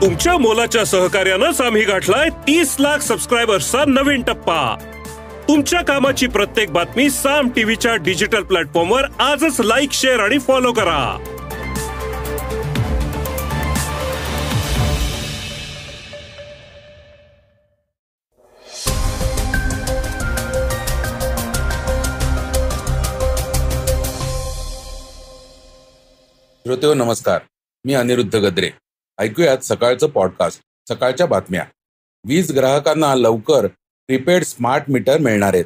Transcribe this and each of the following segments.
तुमच्या मोलाच्या सहकार्यानंच आम्ही गाठलाय 30 लाख सबस्क्रायबर्सचा नवीन टप्पा। तुमच्या कामाची प्रत्येक बातमी साम टीव्हीच्या डिजिटल प्लॅटफॉर्मवर आजच लाईक, शेअर आणि फॉलो करा। श्रोतेहो नमस्कार, मी अनिरुद्ध गद्रे। ऐकूयात सकाळचं पॉडकास्ट, सकाळच्या बातम्या। वीज ग्राहकांना लवकर प्रीपेड स्मार्ट मीटर मिळणार आहेत।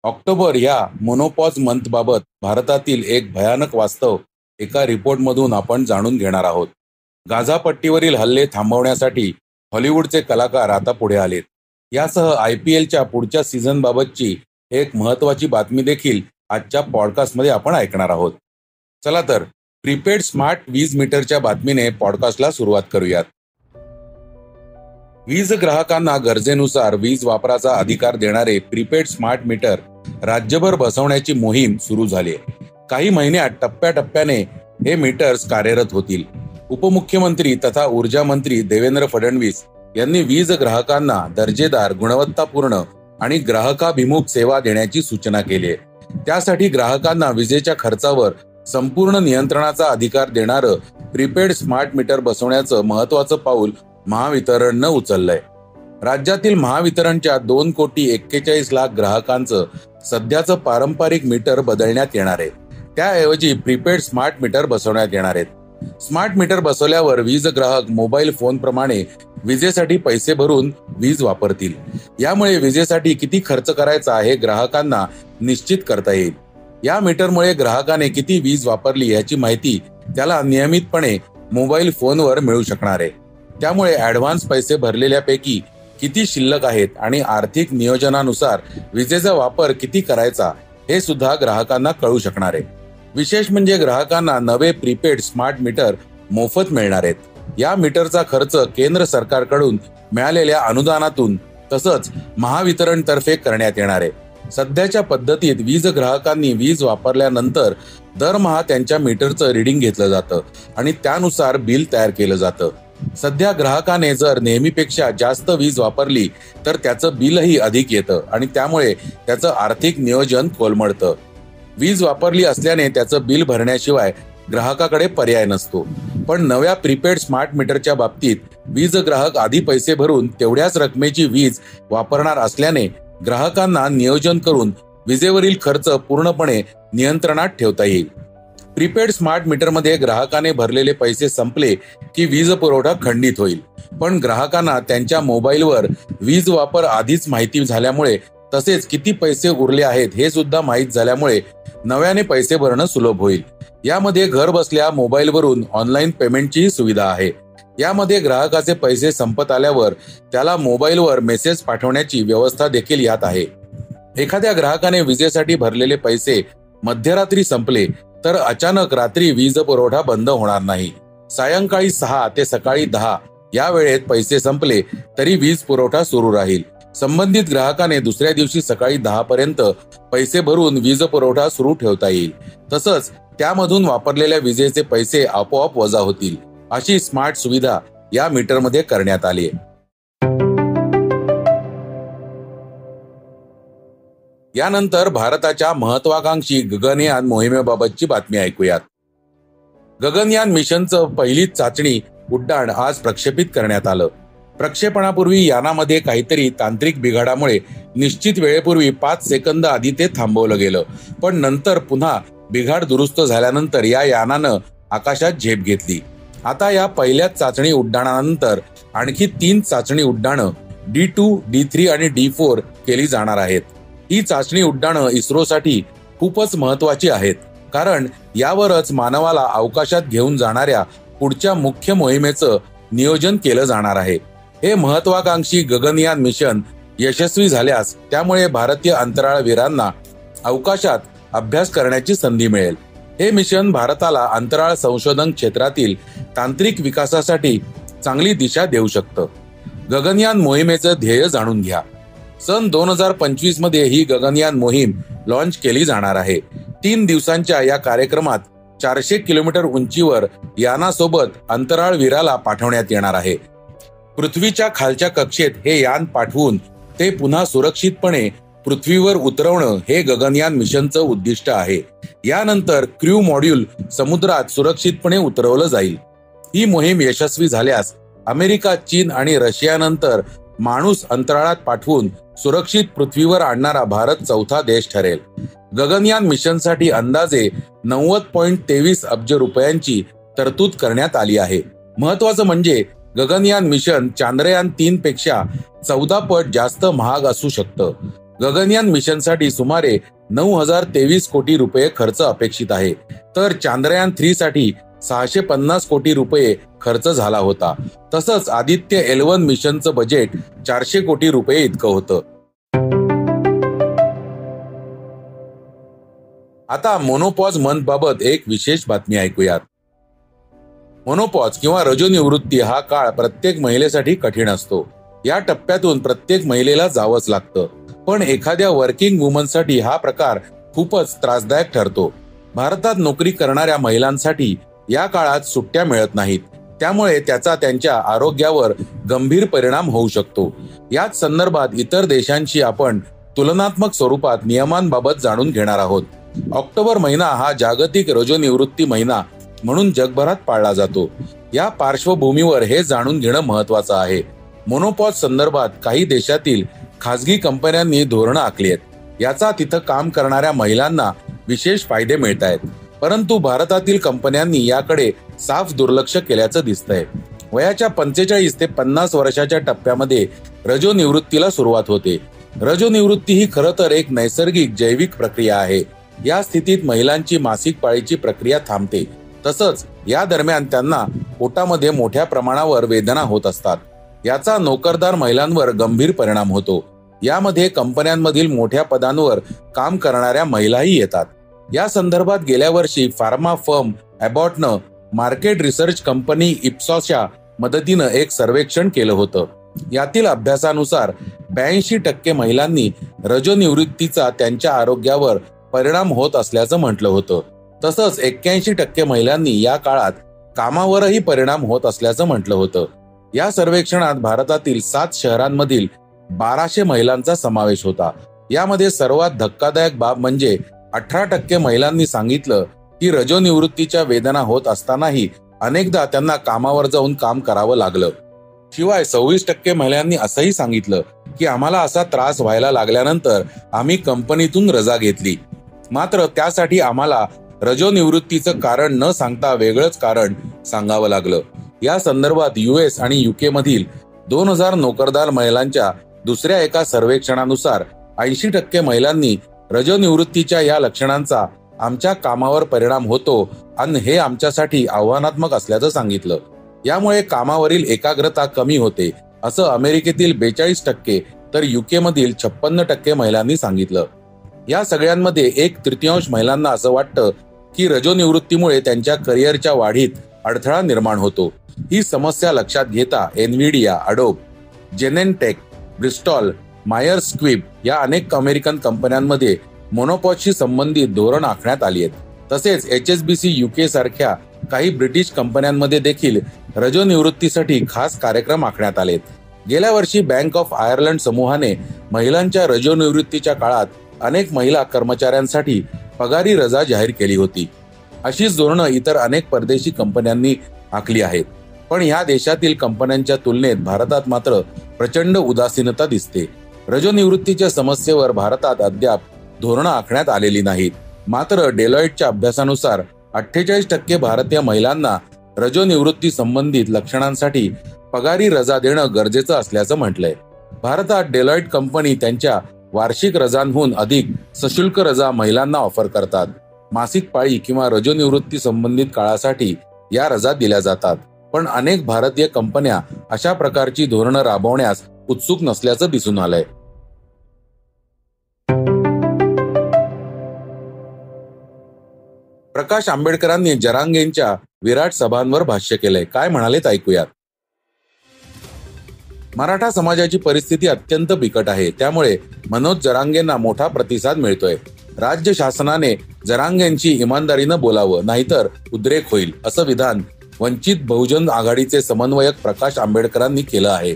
ऑक्टोबर या मोनोपॉज मंथबाबत भारतातील एक भयानक वास्तव एका रिपोर्टमधून आपण जाणून घेणार आहोत। गाझा पट्टीवरील हल्ले थांबवण्यासाठी हॉलिवूडचे कलाकार आता पुढे आलेत। यासह IPLच्या पुढच्या सीझनबाबतची एक महत्त्वाची बातमी देखील आजच्या पॉडकास्टमध्ये आपण ऐकणार आहोत। चला तर प्रीपेड स्मार्ट वीज मीटरच्या बातमीने पॉडकास्टला सुरुवात करूयात। वीज ग्राहकांना गरजेनुसार वीज वापराचा अधिकार देणारे प्रीपेड स्मार्ट मीटर राज्यभर बसवण्याची मोहीम सुरू झाली आहे। काही महिन्यात टप्प्याटप्प्याने हे मीटर्स कार्यरत होतील। उपमुख्यमंत्री तथा ऊर्जा मंत्री देवेंद्र फडणवीस यांनी वीज ग्राहकांना दर्जेदार, गुणवत्तापूर्ण आणि ग्राहकाभिमुख सेवा देण्याची सूचना केली आहे। त्यासाठी ग्राहकांना विजेच्या खर्चावर संपूर्ण नियंत्रणाचा अधिकार देणारं प्रीपेड स्मार्ट मीटर बसवण्याचं महत्त्वाचं पाऊल महावितरणनं उचललंय। राज्यातील महावितरणच्या 2,41,00,000 ग्राहकांचं सध्याचं पारंपरिक मीटर बदलण्यात येणार आहे। त्याऐवजी प्रीपेड स्मार्ट मीटर बसवण्यात येणार आहेत। स्मार्ट मीटर बसवल्यावर वीज ग्राहक मोबाईल फोन प्रमाणे विजेसाठी पैसे भरून वीज वापरतील। यामुळे विजेसाठी किती खर्च करायचा हे ग्राहकांना निश्चित करता येईल। या मीटरमुळे ग्राहकाने किती वीज वापरली याची माहिती त्याला नियमितपणे मोबाईल फोनवर मिळू शकणार आहे। त्यामुळे ॲडव्हान्स पैसे भरलेल्यापैकी किती शिल्लक आहेत आणि आर्थिक नियोजनानुसार विजेचा वापर किती करायचा हे सुद्धा ग्राहकांना कळू शकणार आहे। विशेष म्हणजे ग्राहकांना नवे प्रीपेड स्मार्ट मीटर मोफत मिळणार आहेत। या मीटरचा खर्च केंद्र सरकारकडून मिळालेल्या अनुदानातून तसंच महावितरणतर्फे करण्यात येणार आहे। सध्याच्या पद्धतीत वीज ग्राहकांनी वीज वापरल्यानंतर दरमहा त्यांच्या मीटरचं रीडिंग घेतलं जातं आणि त्यानुसार बिल तयार केलं जातं। सध्या ग्राहकाने जर नेहमीपेक्षा जास्त वीज वापरली तर त्याचं बिलही अधिक येतं आणि त्यामुळे त्याचं आर्थिक नियोजन कोलमडतं। वीज वापरली असल्याने त्याचं बिल भरण्याशिवाय ग्राहकाकडे पर्याय नसतो। पण नव्या प्रीपेड स्मार्ट मीटरच्या बाबतीत वीज ग्राहक आधी पैसे भरून तेवढ्याच रकमेची वीज वापरणार असल्याने ग्राहकांना नियोजन करून विजेवरील खर्च पूर्णपणे नियंत्रणात ठेवता येईल। प्रीपेड स्मार्ट मीटरमध्ये ग्राहकाने भरलेले पैसे संपले की वीज पुरवठा खंडित होईल। पण ग्राहकांना त्यांच्या मोबाईलवर वीज वापर आधीच माहिती झाल्यामुळे तसेच किती पैसे उरले आहेत हे सुद्धा माहीत झाल्यामुळे नव्याने पैसे भरणं सुलभ होईल। यामध्ये घर बसल्या मोबाईलवरून ऑनलाईन पेमेंटची सुविधा आहे। यामध्ये ग्राहकाचे पैसे संपत आल्यावर त्याला मोबाईलवर मेसेज पाठवण्याची व्यवस्था देखील यात आहे। एखाद्या ग्राहकाने विजेसाठी भरलेले पैसे मध्यरात्री संपले तर अचानक रात्री वीज पुरवठा बंद होणार नाही। सायंकाळी 6 ते सकाळी 10 या वेळेत पैसे संपले तरी वीज पुरवठा सुरू राहील। संबंधित ग्राहकाने दुसऱ्या दिवशी सकाळी 10 पर्यंत पैसे भरून वीज पुरवठा सुरू ठेवता येईल। तसंच त्यामधून वापरलेल्या विजेचे पैसे आपोआप वजा होतील। अशी स्मार्ट सुविधा या मीटरमध्ये करण्यात आली आहे। यानंतर भारताच्या महत्वाकांक्षी गगनयान मोहिमेबाबतची बातमी ऐकूयात। गगनयान मिशनचं पहिलीच चाचणी उड्डाण आज प्रक्षेपित करण्यात आलं। प्रक्षेपणापूर्वी यानामध्ये काहीतरी तांत्रिक बिघाडामुळे निश्चित वेळेपूर्वी 5 सेकंद आधी ते थांबवलं गेलं। पण नंतर पुन्हा बिघाड दुरुस्त झाल्यानंतर या यानानं आकाशात झेप घेतली। आता या पहिल्याच चाचणी उड्डाणानंतर आणखी 3 चाचणी उड्डाणं D2, D3 आणि D4 केली जाणार आहेत। ही चाचणी उड्डाणं इस्रोसाठी खूपच महत्वाची आहेत, कारण यावरच मानवाला अवकाशात घेऊन जाणाऱ्या पुढच्या मुख्य मोहिमेचं नियोजन केलं जाणार आहे। हे महत्वाकांक्षी गगनयान मिशन यशस्वी झाल्यास त्यामुळे भारतीय अंतराळवीरांना अवकाशात अभ्यास करण्याची संधी मिळेल। हे मिशन भारताला अंतराळ संशोधन क्षेत्रातील तांत्रिक विकासासाठी चांगली दिशा देऊ शकतं। गगनयान मोहिमेचं ध्येय जाणून घ्या। सन 2025 मध्ये ही गगनयान मोहीम लॉन्च केली जाणार आहे। 3 दिवसांच्या या कार्यक्रमात 400 किलोमीटर उंचीवर यानासोबत अंतराळवीराला पाठवण्यात येणार आहे। पृथ्वीच्या खालच्या कक्षेत हे यान पाठवून ते पुन्हा सुरक्षितपणे पृथ्वीवर उतरवणं हे गगनयान मिशनचं उद्दिष्ट आहे. यानंतर क्रू मॉड्यूल समुद्रात सुरक्षितपणे उतरवलं जाईल. ही मोहीम यशस्वी झाल्यास अमेरिका, चीन आणि रशियानंतर माणूस अंतराळात पाठवून सुरक्षित पृथ्वीवर आणणारा भारत चौथा देश ठरेल. गगनयान मिशनसाठी अंदाजे 90.23 अब्ज रुपयांची तरतूद करण्यात आली आहे. महत्वाचं म्हणजे गगनयान मिशन चांद्रयान-3 पेक्षा 14 पट जास्त महाग असू शकतं. गगनयान मिशनसाठी सुमारे 9,023 कोटी रुपये खर्च अपेक्षित आहे, तर चांद्रयान-3 साठी 650 कोटी रुपये खर्च झाला होता. तसंच आदित्य L1 मिशनचं बजेट 400 कोटी रुपये इतकं होतं. आता मोनोपॉज मंथ बाबत एक विशेष बातमी ऐकूयात. मोनोपॉज किंवा रजोनिवृत्ती हा काळ प्रत्येक महिलेसाठी कठीण असतो. या टप्प्यातून प्रत्येक महिलेला जावंच लागतं. पण एखाद्या वर्किंग वुमनसाठी हा प्रकार खूपच त्रासदायक ठरतो. भारतात नोकरी करणाऱ्या महिलांसाठी या काळात सुट्ट्या मिळत नाहीत, त्यामुळे त्याचा त्यांच्या आरोग्यावर गंभीर परिणाम होऊ शकतो. याच संदर्भात इतर देशांशी आपण तुलनात्मक स्वरूपात नियमांबाबत जाणून घेणार आहोत. ऑक्टोबर महिना हा जागतिक रजोनिवृत्ती महिना म्हणून जगभरात पाळला जातो. या पार्श्वभूमीवर हे जाणून घेणं महत्वाचं आहे. मोनोपॉज संदर्भात काही देशातील खासगी कंपन्यांनी धोरणं आखली आहेत. याचा तिथं काम करणाऱ्या महिलांना विशेष फायदे मिळत आहेत. परंतु भारतातील कंपन्यांनी याकडे साफ दुर्लक्ष केल्याचं दिसतंय. वयाच्या 45 ते 50 वर्षाच्या टप्प्यामध्ये रजोनिवृत्तीला सुरुवात होते. रजोनिवृत्ती ही खरं तर एक नैसर्गिक जैविक प्रक्रिया आहे. या स्थितीत महिलांची मासिक पाळीची प्रक्रिया थांबते. तसंच या दरम्यान त्यांना पोटामध्ये मोठ्या प्रमाणावर वेदना होत असतात. याचा नोकरदार महिलांवर गंभीर परिणाम होतो. यामध्ये कंपन्यांमधील मोठ्या पदांवर काम करणाऱ्या महिलाही येतात. या संदर्भात गेल्या वर्षी फार्मा फर्म अबॉटनं मार्केट रिसर्च कंपनी इप्सॉसच्या मदतीनं एक सर्वेक्षण केलं होतं. यातील अभ्यासानुसार 82% महिलांनी रजोनिवृत्तीचा त्यांच्या आरोग्यावर परिणाम होत असल्याचं म्हटलं होतं. तसंच 81% महिलांनी या काळात कामावरही परिणाम होत असल्याचं म्हटलं होतं. या सर्वेक्षणात भारतातील 7 शहरांमधील 1200 महिलांचा समावेश होता. यामध्ये सर्वात धक्कादायक बाब म्हणजे 18% महिलांनी सांगितलं की रजोनिवृत्तीच्या वेदना होत असतानाही अनेकदा त्यांना कामावर जाऊन काम करावं लागलं. शिवाय 26% महिलांनी असंही सांगितलं की आम्हाला असा त्रास व्हायला लागल्यानंतर आम्ही कंपनीतून रजा घेतली, मात्र त्यासाठी आम्हाला रजोनिवृत्तीचं कारण न सांगता वेगळंच कारण सांगावं लागलं. या संदर्भात US आणि UK मधील 2000 नोकरदार महिलांच्या दुसऱ्या एका सर्वेक्षणानुसार 80% महिलांनी रजोनिवृत्तीच्या या लक्षणांचा आमच्या कामावर परिणाम होतो आणि हे आमच्यासाठी आव्हानात्मक असल्याचं सांगितलं. यामुळे कामावरील एकाग्रता कमी होते असं अमेरिकेतील 42% तर UK मधील 56% महिलांनी सांगितलं. या सगळ्यांमध्ये 1/3 महिलांना असं वाटतं की रजोनिवृत्तीमुळे त्यांच्या करिअरच्या वाढीत अडथळा निर्माण होतो. ही समस्या लक्षात घेता एनव्हिडिया, अडोब, जेनेंटेक, ब्रिस्टॉल, मायर्स स्क्विब या अनेक अमेरिकन कंपन्यांमध्ये मोनोपॉजशी संबंधित धोरण आखण्यात आली आहेत. तसेच HSBC UK सारख्या काही ब्रिटिश कंपन्यांमध्ये देखील रजोनिवृत्तीसाठी खास कार्यक्रम आखण्यात आलेत. गेल्या वर्षी बँक ऑफ आयर्लंड समूहाने महिलांच्या रजोनिवृत्तीच्या काळात अनेक महिला कर्मचाऱ्यांसाठी पगारी रजा जाहीर केली होती. अशीच धोरणं इतर अनेक परदेशी कंपन्यांनी आखली आहेत. पण ह्या देशातील कंपन्यांच्या तुलनेत भारतात मात्र प्रचंड उदासीनता दिसते. रजोनिवृत्तीच्या समस्येवर भारतात अद्याप धोरणं आखण्यात आलेली नाहीत. मात्र डेलॉइटच्या अभ्यासानुसार 48% भारतीय महिलांना रजोनिवृत्ती संबंधित लक्षणांसाठी पगारी रजा देणं गरजेचं असल्याचं म्हटलंय. भारतात डेलॉइट कंपनी त्यांच्या वार्षिक रजांहून अधिक सशुल्क रजा महिलांना ऑफर करतात. मासिक पाळी किंवा रजोनिवृत्ती संबंधित काळासाठी या रजा दिल्या जातात. पण अनेक भारतीय कंपन्या अशा प्रकारची धोरणं राबवण्यास उत्सुक नसल्याचं दिसून आलंय. प्रकाश आंबेडकरांनी जरांगेंच्या विराट सभांवर भाष्य केलंय. काय म्हणालेत ऐकूयात. मराठा समाजाची परिस्थिती अत्यंत बिकट आहे. त्यामुळे मनोज जरांगेंना मोठा प्रतिसाद मिळतोय. राज्य शासनाने जरांगेंची इमानदारीनं बोलावं, नाहीतर उद्रेक होईल, असं विधान वंचित बहुजन आघाडीचे समन्वयक प्रकाश आंबेडकरांनी केलं आहे.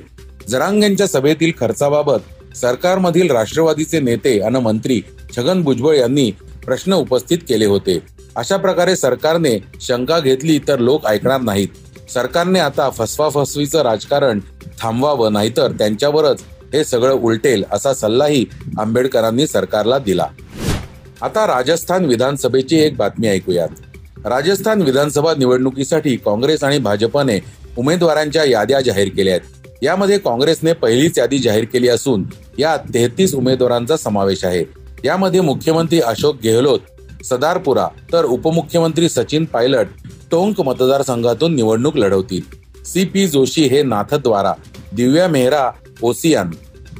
जरांगेंच्या सभेतील खर्चाबाबत सरकारमधील राष्ट्रवादीचे नेते आणि मंत्री छगन भुजबळ यांनी प्रश्न उपस्थित केले होते. अशा प्रकारे सरकारने शंका घेतली तर लोक ऐकणार नाहीत. सरकारने आता फसवाफसवीचं राजकारण थांबवावं, नाहीतर त्यांच्यावरच हे सगळं उलटेल असा सल्लाही आंबेडकरांनी सरकारला दिला. आता राजस्थान विधानसभेची एक बातमी ऐकूयात. राजस्थान विधानसभा निवडणुकीसाठी काँग्रेस आणि भाजपने उमेदवारांच्या याद्या जाहीर केल्या आहेत. यामध्ये काँग्रेसने पहिलीच यादी जाहीर केली असून यात 33 उमेदवारांचा समावेश आहे. यामध्ये मुख्यमंत्री अशोक गेहलोत सदारपुरा तर उपमुख्यमंत्री सचिन पायलट टोंक मतदारसंघातून निवडणूक लढवतील. CP जोशी हे नाथद्वारा, दिव्या मेहरा ओसियान,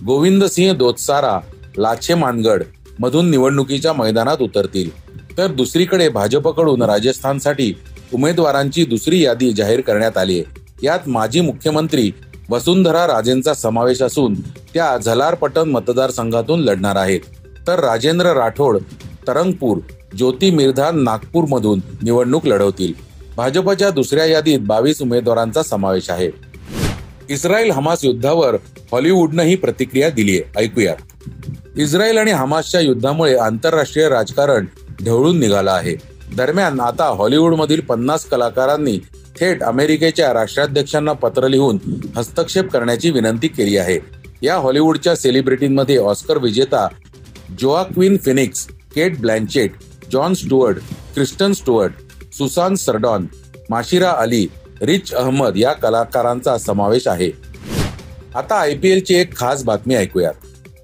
गोविंद सिंह दोतसारा लाछे मानगड मधून निवडणुकीच्या मैदानात उतरतील. तर दुसरीकडे भाजपकडून राजस्थानसाठी उमेदवारांची दुसरी यादी जाहीर करण्यात आली आहे. यात माजी मुख्यमंत्री वसुंधरा राजेंचा समावेश असून त्या झलारपटन मतदारसंघातून लढणार आहेत. तर राजेंद्र राठोड तरंगपूर, ज्योती मिर्धान नागपूर मधून निवडणूक लढवतील. भाजपच्या दुसऱ्या यादीत 22 उमेदवारांचा समावेश आहे. इस्रायल हमास युद्धावर हॉलिवूडनंही प्रतिक्रिया दिली आहे. ऐकूया. इस्रायल आणि हमासच्या युद्धामुळे आंतरराष्ट्रीय राजकारण ढवळून निघालं आहे. दरम्यान आता हॉलिवूडमधील 50 कलाकारांनी थेट अमेरिकेच्या राष्ट्राध्यक्षांना पत्र लिहून हस्तक्षेप करण्याची विनंती केली आहे. या हॉलिवूडच्या सेलिब्रिटींमध्ये ऑस्कर विजेता Joaquin Phoenix, Cate Blanchett, Jon Stewart, Kristen Stewart, Susan Sarandon, Mahershala Ali, Riz Ahmed या कलाकारांचा समावेश आहे. आता IPL ची एक खास बातमी ऐकूयात.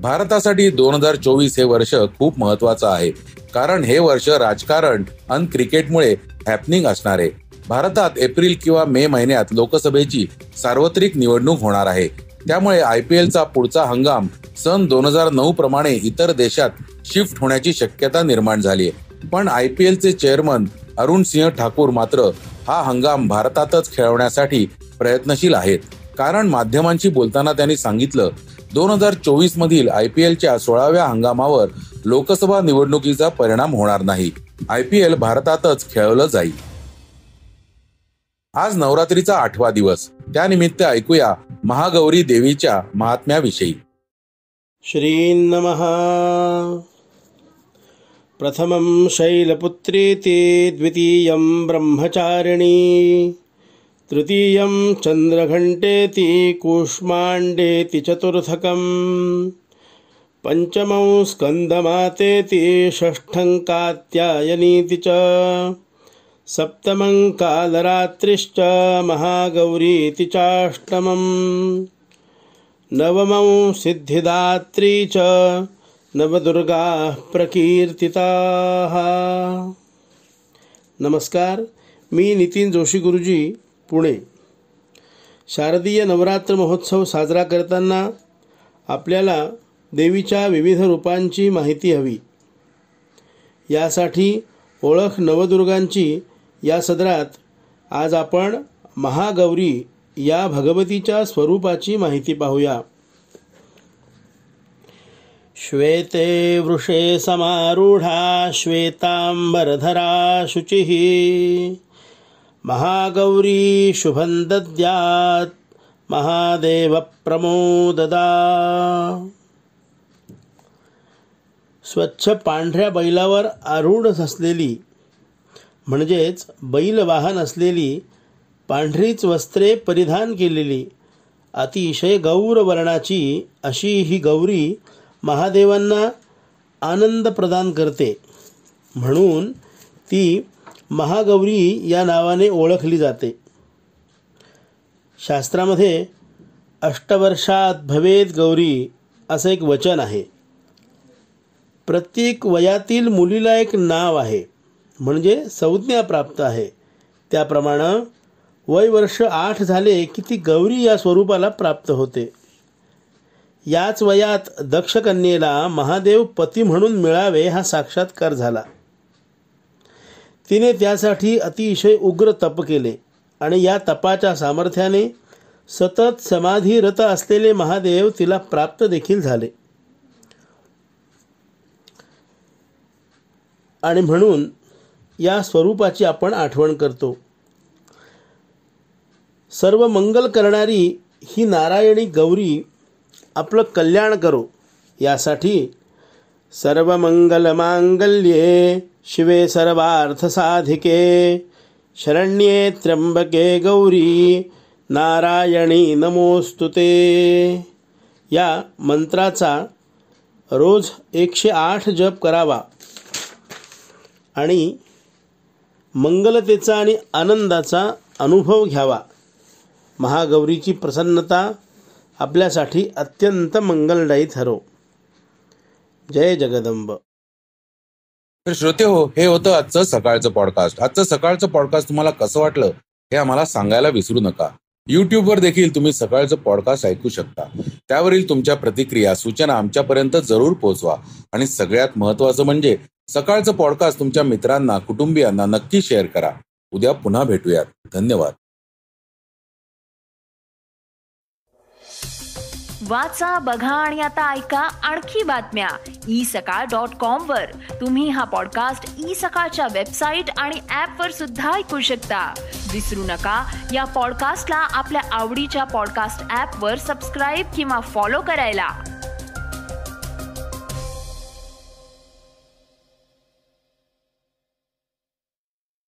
भारतासाठी 2024 हे वर्ष खूप महत्वाचं आहे, कारण हे वर्ष राजकारण आणि क्रिकेटमुळे हॅपनिंग असणार आहे. भारतात एप्रिल किंवा मे महिन्यात लोकसभेची सार्वत्रिक निवडणूक होणार आहे. त्यामुळे IPL चा पुढचा हंगाम सन 2009 प्रमाणे इतर देशात शिफ्ट होण्याची शक्यता निर्माण झाली आहे. पण IPL चे चेअरमन अरुण सिंह ठाकूर मात्र हा हंगाम भारतातच खेळवण्यासाठी प्रयत्नशील आहेत. कारण माध्यमांशी बोलताना त्यांनी सांगितलं, 2024 मधील IPL च्या 16व्या हंगामावर लोकसभा निवडणुकीचा परिणाम होणार नाही. IPL भारतातच खेळवलं जाईल. आज नवरात्रीचा 8वा दिवस, त्यानिमित्त ऐकूया महागौरी देवीच्या महात्म्याविषयी. श्री नमः. प्रथमं शैलपुत्रेति, द्वितीयं ब्रह्मचारिणी, तृतीयं चंद्रघंटेति, कूष्मांडेति, चतुर्थकं पंचमं स्कंदमातेति, षष्ठं कात्यायनीति च, सप्तमं कालरात्रिश्च, महागौरीति चाष्टमं, नवमं सिद्धिदात्री च, नवदुर्गाः प्रकीर्तिताः. नमस्कार, मी नितीन जोशी गुरुजी, पुणे. शारदीय नवरात्र महोत्सव साजरा करताना आपल्याला देवीच्या विविध रूपांची माहिती हवी. यासाठी ओळख नवदुर्गांची या सदरात आज आपण महागौरी या भगवतीच्या स्वरूपाची माहिती पाहूया. श्वेते वृषे समारूढा, श्वेतांबरधरा शुचिः, महागौरी शुभं दद्यात्, महादेव प्रमोददा. स्वच्छ पांढऱ्या बैलावर आरूढ असलेली म्हणजेच बैल वाहन असलेली, पांढरीच वस्त्रे परिधान केलेली, अतिशय गौर वर्णाची अशी ही गौरी महादेवांना आनंद प्रदान करते. म्हणून ती महागौरी या नावाने ओळखली जाते. शास्त्रामध्ये अष्टवर्षात भवेत गौरी असं एक वचन आहे. प्रत्येक वयातील मुलीला एक नाव आहे, म्हणजे संज्ञा प्राप्त आहे. त्याप्रमाणे वय वर्ष 8 झाले की ती गौरी या स्वरूपाला प्राप्त होते. याच वयात दक्षकन्येला महादेव पती म्हणून मिळावे हा साक्षात्कार झाला. तिने त्यासाठी अतिशय उग्र तप केले आणि या तपाच्या सामर्थ्याने सतत समाधीरत असलेले महादेव तिला प्राप्त देखील झाले. आणि म्हणून या स्वरूपाची आपण आठवण करतो. सर्व मंगल करणारी ही नारायणी गौरी आपलं कल्याण करो यासाठी सर्व मंगल मांगल्ये शिवे सर्वार्थसाधिके शरण्ये त्र्यंबके गौरी नारायणी नमोस्तुते या मंत्राचा रोज 108 जप करावा आणि मंगलतेचा आणि आनंदाचा अनुभव घ्यावा. महागौरीची प्रसन्नता आपल्यासाठी अत्यंत मंगलदायी ठरो. जय जगदंब. तर श्रोते हो, हे होतं आजचं सकाळचं पॉडकास्ट. आजचं सकाळचं पॉडकास्ट तुम्हाला कसं वाटलं हे आम्हाला सांगायला विसरू नका. यूट्यूबवर देखील तुम्ही सकाळचं पॉडकास्ट ऐकू शकता. त्यावरील तुमच्या प्रतिक्रिया सूचना आमच्यापर्यंत जरूर पोहोचवा. आणि सगळ्यात महत्त्वाचं म्हणजे सकाळचं पॉडकास्ट तुमच्या मित्रांना कुटुंबियांना नक्की शेअर करा. उद्या पुन्हा भेटूयात. धन्यवाद. वाचा, बघा आणि आता ऐका आणखी बातम्या isakal.com वर. तुम्ही हा पॉडकास्ट isakal वेबसाईट आणि ऍपवर सुद्धा ऐकू शकता. विसरू नका, या पॉडकास्टला आपल्या आवडीच्या पॉडकास्ट ऍपवर सबस्क्राईब किंवा फॉलो करायला.